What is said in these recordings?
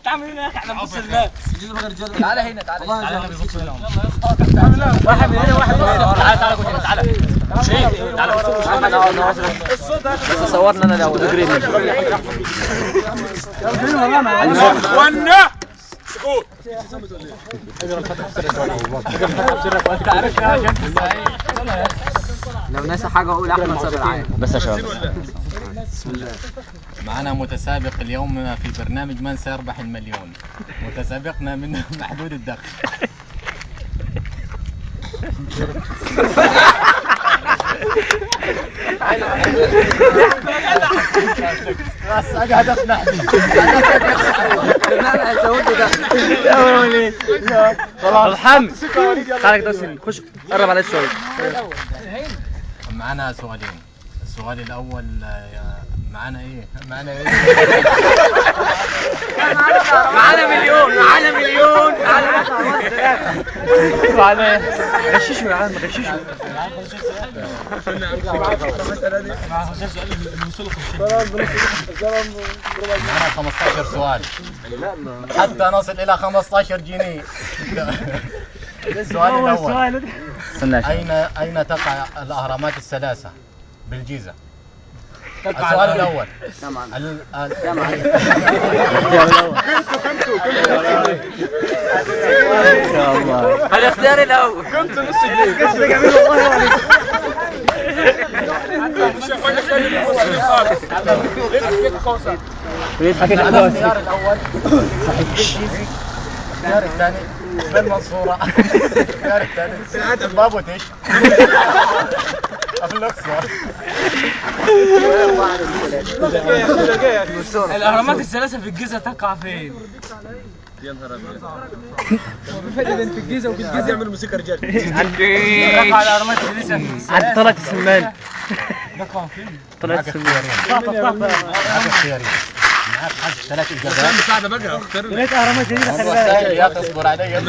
تعمل هنا يا اخي، احنا بنبص للناس. تعالى هنا، تعالى انا ببص هنا. واحد من هنا واحد من هنا. تعالى تعالى كنت تعالى. تعالى. الصوت بس صورنا انا الاول. وانا سكوت. لو ناسي حاجه اقول احمد صابر عام. بس يا شباب بسم الله. معنا متسابق اليوم في البرنامج من سيربح المليون. متسابقنا من محدود الدخل. بس هدفنا احنا. خلاص الحمد. خليك توصل خش قرب على شوي. معنا سؤالين. السؤال الاول معنا ايه؟ معنا مليون. معنا غششوا يا عم غششوا. معنا 15 سؤال حتى نصل الى 15 جنيه. السؤال الاول، اين تقع الاهرامات الثلاثه بالجيزه؟ السؤال الاول الاختيار الاول كنت نص جنيه. قصدك جميل والله عليك. الاختيار الاول الاختيار الثاني بالمنصورة. الاختيار الثالث بابو تيش. الاهرامات الثلاثه في الجيزه تقع فين؟ يا نهار ابيض. الفرق بين في الجيزه وفي الجيزه يعملوا موسيقى رجال. تقع الاهرامات الثلاثه عند طلعت السمان. تقع فين؟ طلعت السمان. معاك اختيارين. معاك حذف 3 اجابات. مساعده بقى اختار. لقيت اهرامات جديده خلي بالك. يا اخي اصبر علي.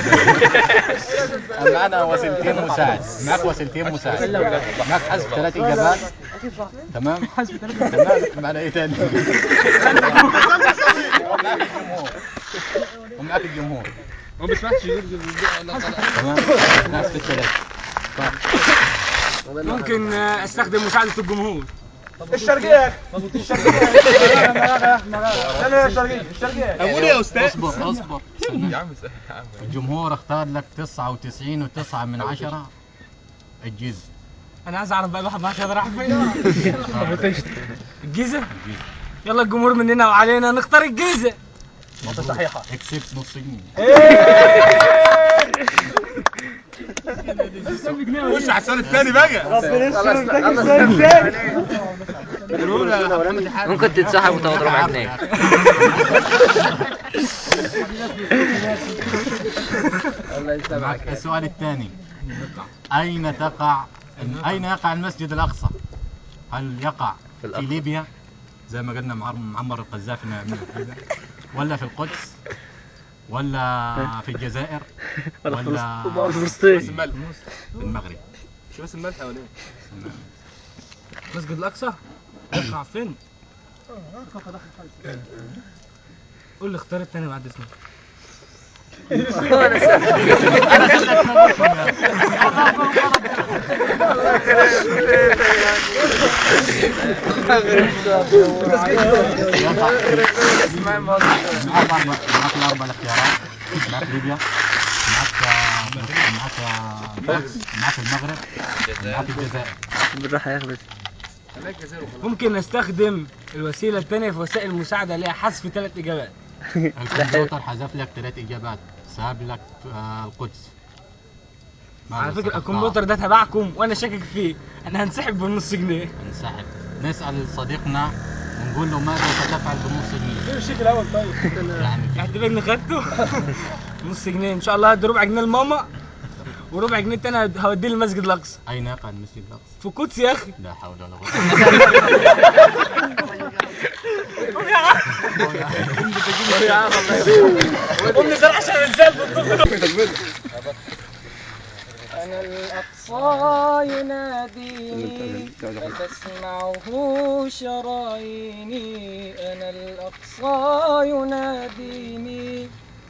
معنا وسيلتين مساعد. معك وسيلتين مساعد. معك حذف 3 اجابات. تمام؟ تمام. معنا ايه ثاني؟ ومعك الجمهور. ما بيسمعش يقول. تمام؟ ناس في الثلاث. ممكن استخدم مساعده الجمهور. الشرقية. انا الشرقية. اقول يا استاذ. اصبر. يا عم الجمهور اختار لك 99.9 الجيزة. انا عايز اعرف بقى الواحد ما راح فين. الجيزه. يلا الجمهور مننا وعلينا نختار الجيزه. صحيحة. كسبت نص جنيه. خش على السؤال الثاني بقى. ممكن تتسحب وتاخد ربع جنيه. السؤال الثاني، أين يقع المسجد الأقصى؟ هل يقع في ليبيا زي ما قلنا معمر القذافي نعمل كذا، ولا في القدس، ولا في الجزائر، ولا في فلسطين؟ في المغرب؟ شو بس الملح ولا ايه؟ المسجد الاقصى يقع فين؟ قول لي اختار الثاني بعد اسمك. معك الأربع الاختيارات. معك ليبيا، معك القدس، معك المغرب، معك الجزائر. بالراحه يا اخي بس. ممكن نستخدم الوسيله الثانيه في وسائل المساعده اللي هي حذف 3 اجابات. الكمبيوتر حذف لك 3 اجابات، ساب لك القدس. على فكره الكمبيوتر ده تبعكم وانا شاكك فيه. انا هنسحب بالنص جنيه. انسحب. نسال صديقنا ونقول له ماذا ستفعل بالنص جنيه؟ ايه الشيك الاول طيب؟ يعني اعتبرني خدته. نص جنيه ان شاء الله. هدي ربع جنيه لماما وربع جنيه تاني هوديه للمسجد الاقصى. اين يقع المسجد الاقصى؟ في القدس يا اخي. لا حول ولا قوه. قوم نزل عشان الانسان انا الاقصى يناديني فتسمعه شراييني أنا الأقصى يناديني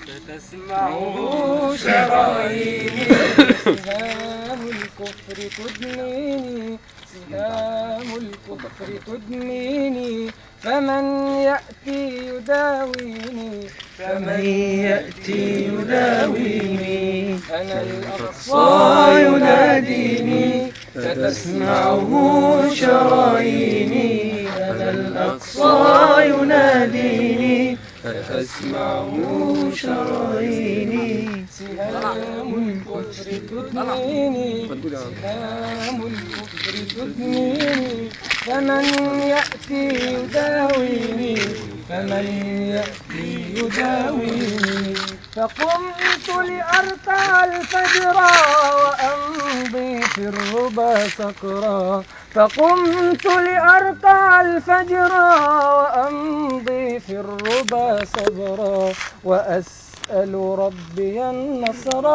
فتسمعه شراييني سهام الكفر تدنيني سهام الكفر تدنيني فمن يأتي يداويني فمن يأتي يداويني أنا الأقصى يناديني فتسمعه شراييني أنا الأقصى يناديني فتسمعه شراييني سهام الكفر تدنيني سهام الكفر تدنيني فمن يأتي يداويني فمن يأتي يداويني فقمت لأركع الفجر وأمضي في الربا سكرا فقمت لأركع الفجر وأمضي في الربا صبرا وأسأل ربي النصر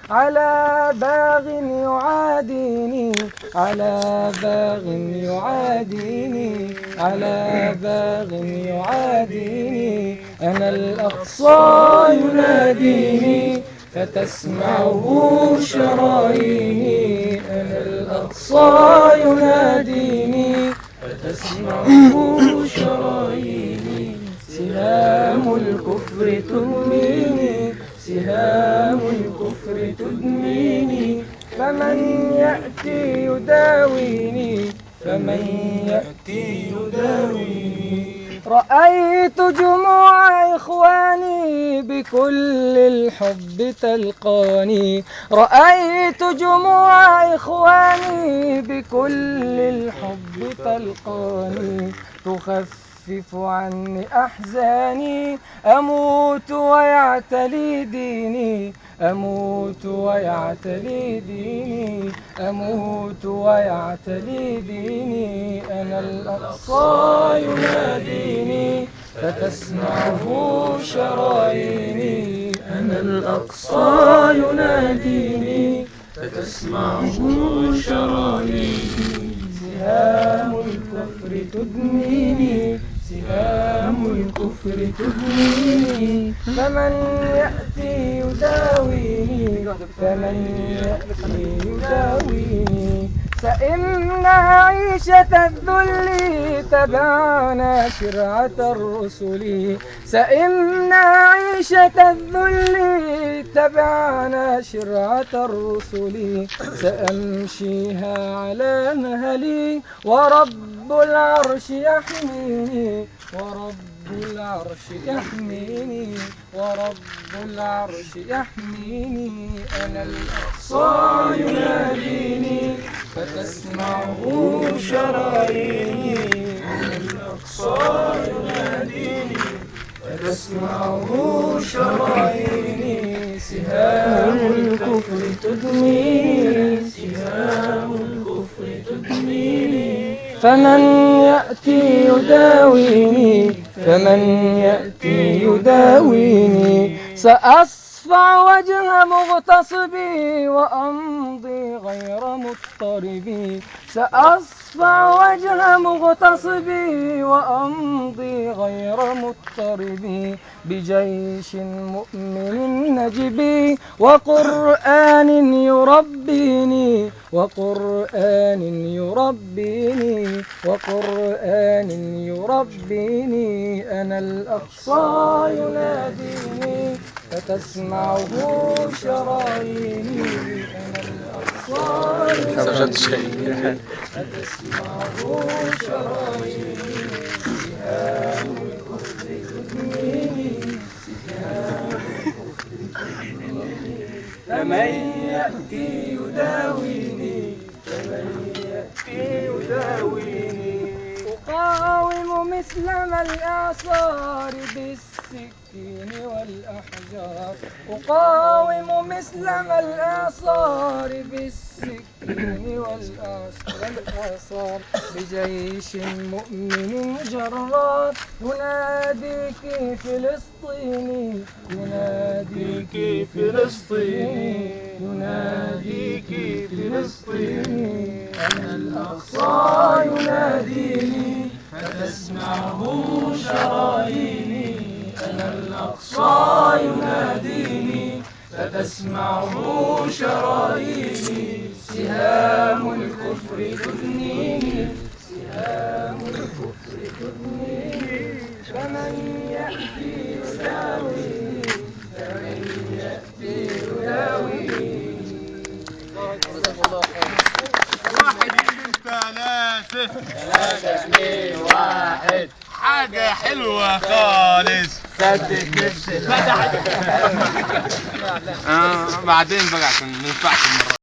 على باغ يعاديني على باغ يعاديني على باغ يعاديني أنا الأقصى يناديني فتسمعه شراييني أنا الأقصى يناديني فتسمعه شراييني سهام الكفر تدنيني سهام الكفر تدنيني فمن يأتي يداويني فمن يأتي يداويني رأيت جموع إخواني بكل الحب تلقاني رأيت جموع إخواني بكل الحب تلقاني تخفف عني أحزاني أموت ويعتلي ديني أموت ويعتلي ديني أموت ويعتلي ديني أنا الأقصى يناديني فتسمعه شراييني أنا الأقصى يناديني فتسمعه شراييني سهام الكفر تدنيني سهام الكفر تدنيني فمن يأتي يداويني فمن يأتي يداويني سئمنا عيشة الذل تبعنا شرعة الرسل سئمنا عيشة الذل تبعنا شرعة الرسل سأمشيها على مهلي ورب العرش يحميني ورب العرش يحميني ورب العرش يحميني أنا الأقصى يناديني فتسمعه شراييني أنا الأقصى يناديني فتسمعه شراييني سهام الكفر تدنيني سهام الكفر تدنيني فمن يأتي يداويني فمن يأتي يداويني سأصفع وجه مغتصبي وأمضي غير مضطربي سأصفع وجه مغتصبي وأمضي غير مضطربي بجيش مؤمن نجبي وقرآن يربيني وقرآن يربيني وقرآن يربيني أنا الأقصى يناديني فتسمعه شراييني أنا الأقصى يناديني فتسمعه شراييني سهام الكفر تدنيني سهام الكفر تدنيني فمن يأتي يداويني فمن يأتي يداويني أقاوم مثل الإعصار بالسكين والأحجار أقاوم مسلم الإعصار بالسكين والأعصار بجيش مؤمن جرار يناديك فلسطيني يناديك فلسطيني يناديك فلسطيني أنا الأقصى يناديني فتسمعه شراييني أنا الأقصى يناديني فتسمعه شراييني سهام الكفر تدنيني سهام الكفر تدنيني فمن يأتي يداويني فمن يأتي يداويني. واحد اتنين ثلاثة 3 2 1 حاجة حلوة خالص. سدد نفسي بعدين بقى عشان ما ينفعش المرة